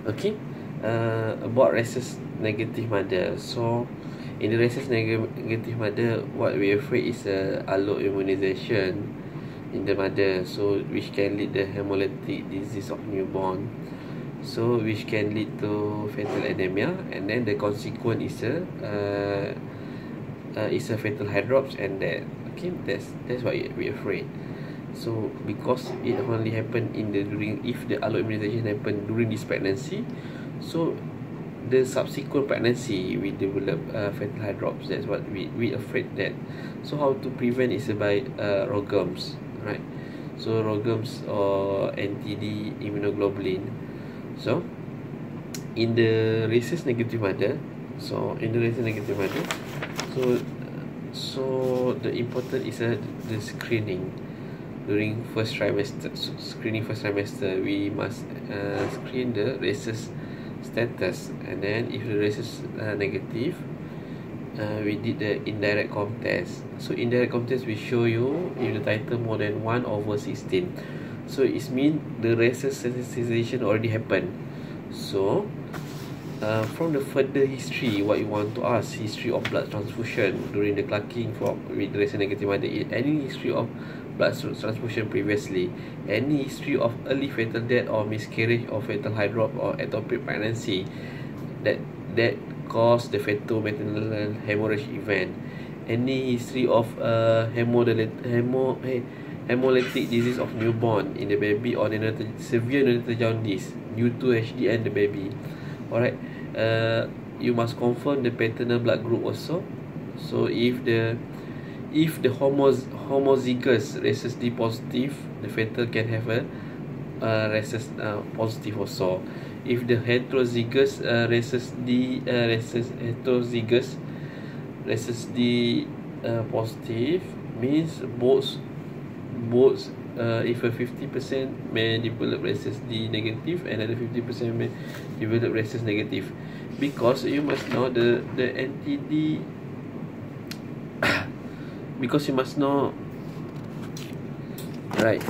Okay, about rhesus negative mother. So in the rhesus negative mother, what we afraid is allo immunization in the mother, so which can lead the hemolytic disease of newborn, so which can lead to fetal anemia, and then the consequence is a fetal heart drops and that. Okay, that's what we afraid. So because it only happen in the during, if the allo immunization happen during this pregnancy, so the subsequent pregnancy we develop fetal heart drops. That's what we afraid that. So how to prevent is by ROGAMs, right? So ROGAMs or NTD immunoglobulin. So in the rhesus negative mother, so so the important is the screening during first trimester. First trimester, we must screen the rhesus status, and then if the rhesus negative, we did the indirect comp test. So indirect comp test will show you if the titer more than 1/16. So it means the rhesus sensitization already happened. So from the further history, what you want to ask, history of blood transfusion during the clucking with rhesus negative mother, any history of blood transfusion previously, any history of early fetal death or miscarriage or fetal heart drop or ectopic pregnancy that caused the fetal maternal hemorrhage event, any history of hemolytic disease of newborn in the baby, or severe neonatal jaundice due to HD and the baby. Alright, you must confirm the paternal blood group also. So if the homozygous rhesus D positive, the fetal can have a rhesus positive also. If the heterozygous rhesus D positive, means both if a 50% may develop rhesus D negative, another 50% may develop rhesus negative. Because you must know the NTD because you must know, right,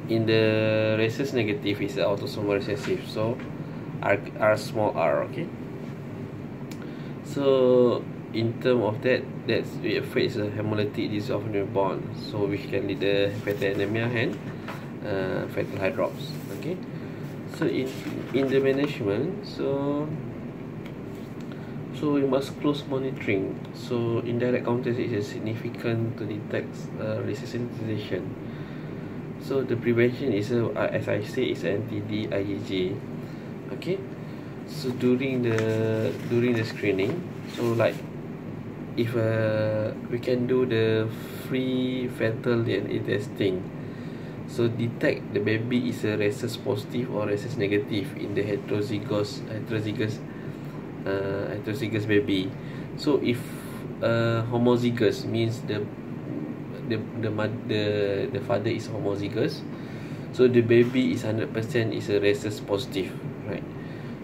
in the rhesus negative is autosomal recessive, so R small r. Okay, so in term of that's we afraid is a hemolytic disease of newborn, so which can lead the fetal anemia and fetal heart drops. Okay, so in the management, so we must close monitoring. So indirect counters is significant to detect resensitization. So the prevention is as I say, is NTD IgG. Okay, so during the screening, so like if we can do the free fetal DNA testing, so detect the baby is a rhesus positive or rhesus negative in the heterozygous baby. So if homozygous means the father is homozygous, so the baby is 100% is a rhesus positive, right?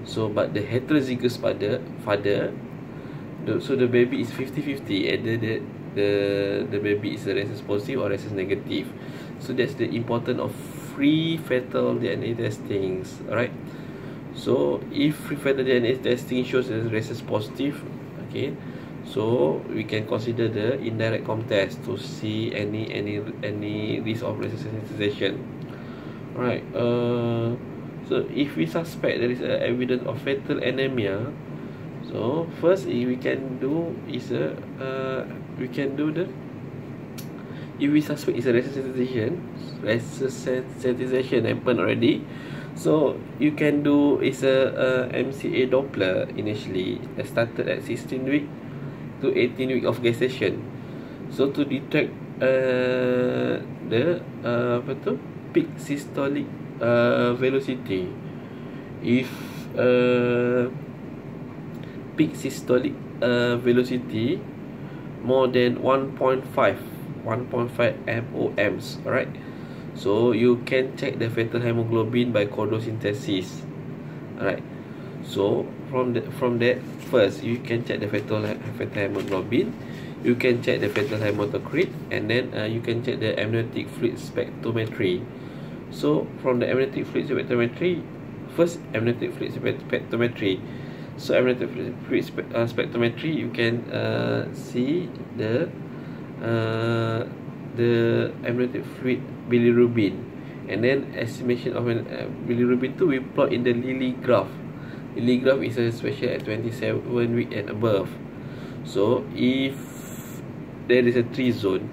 So but the heterozygous father, so the baby is 50-50, either the baby is a rhesus positive or rhesus negative. So that's the importance of free fetal DNA testings, right? So if free fetal DNA testing shows as rhesus positive, okay, so we can consider the indirect comp test to see any risk of rhesus sensitization. Right. So if we suspect there is evidence of fetal anemia, so first we can do is if we suspect it's a rhesus sensitization happened already, so you can do is a MCA Doppler initially, started at 16 week to 18 week of gestation, so to detect the peak systolic velocity. If peak systolic velocity more than 1.5 MOMs, alright, so you can check the fetal hemoglobin by chondrosynthesis. Alright, so from that, first you can check the fetal hemoglobin, you can check the fetal hematocrit, and then you can check the amniotic fluid spectrometry. So from the amniotic fluid spectrometry, first, amniotic fluid spectrometry. So amniotic fluid spectrometry, you can see the amniotic fluid bilirubin, and then estimation of bilirubin we plot in the Lilly graph. Lilly graph is a special at 27 week and above. So if there is a 3 zone,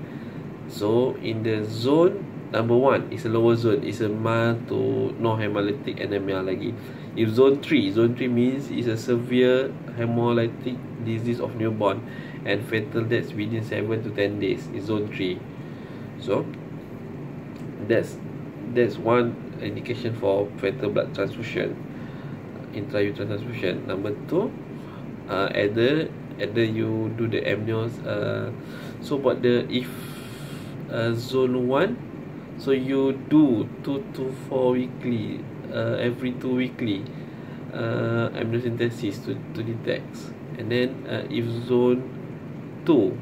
so in the zone number 1 is a lower zone, is a mild to no hemolytic anemia lagi. If zone 3 means is a severe hemolytic disease of newborn and fatal deaths within 7 to 10 days, is zone 3. So that's one indication for fetal blood transfusion, intrauterine transfusion. Number 2, either you do the amnios. So but if zone 1, so you do 2 to 4 weekly, every 2 weekly amniocentesis to detect. And then if zone 2,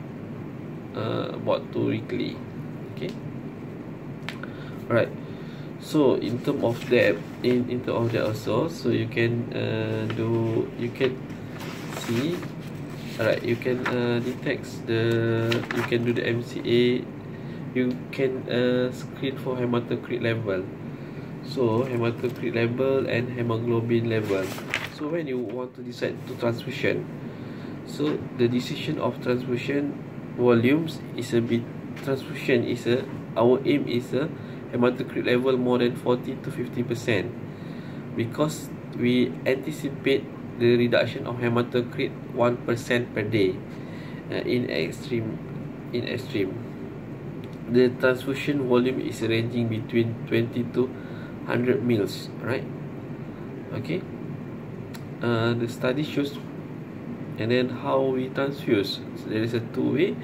about 2 weekly. Okay. Alright. So in terms of that, also, so you can you can see. Alright, you can detect you can do the MCA. You can screen for hematocrit level. So hematocrit level and hemoglobin level. So when you want to decide to transfusion, so the decision of transfusion volumes is a bit. Transfusion is our aim is a hematocrit level more than 40 to 50%, because we anticipate the reduction of hematocrit 1% per day. In extreme, the transfusion volume is ranging between 20 to 100 mils, right? Okay. The study shows, and then how we transfuse. So there is a 2-way: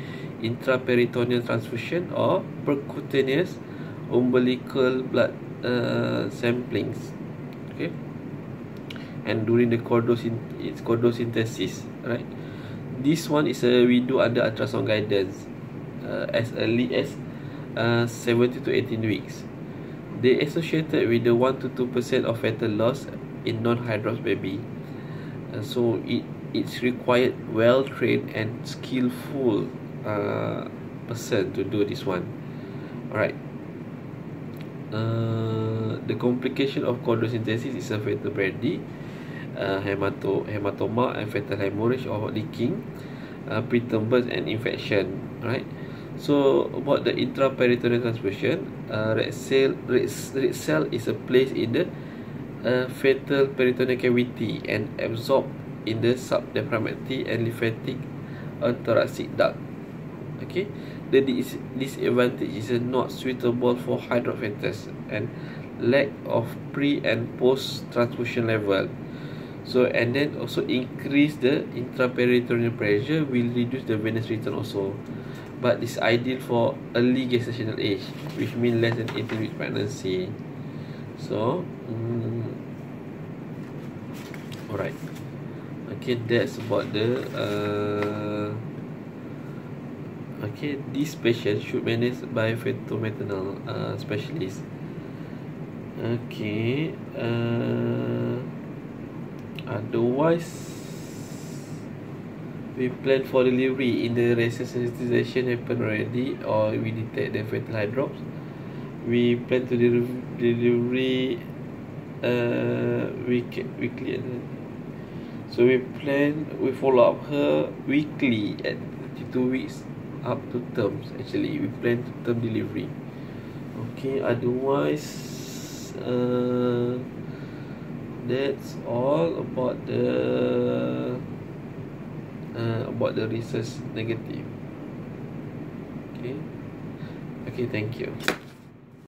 intraperitoneal transfusion or percutaneous umbilical blood samplings. Okay. And during the chordosynthesis, right? This one is we do under ultrasound guidance, as early as 70 to 18 weeks. They associated with the 1 to 2% of fetal loss in non-hydrops baby. So it's required well-trained and skillful person to do this one. Alright. The complication of chordosynthesis is a fetal brady, hematoma and fetal hemorrhage or leaking, preterm birth and infection. Right. So about the intraperitoneal transfusion, red cell is a place in the fetal peritoneal cavity and absorbed in the subdiaphragmatic and lymphatic thoracic duct. Okay. The disadvantage is not suitable for hydrops fetus and lack of pre and post transfusion level. So and then also increase the intraperitoneal pressure will reduce the venous return also. But it's ideal for early gestational age, which means less than 18 weeks pregnancy. So alright. Okay, that's about the okay, this patient should manage by fetal-maternal specialist. Okay. Otherwise, we plan for delivery in the Rhesus sensitization happen already, or we detect the fetal hydrops. We plan to delivery weekly. So we follow up her weekly at 32 weeks up to terms. Actually, we plan to term delivery. Okay. Otherwise, that's all about the Rhesus negative. Okay. Thank you.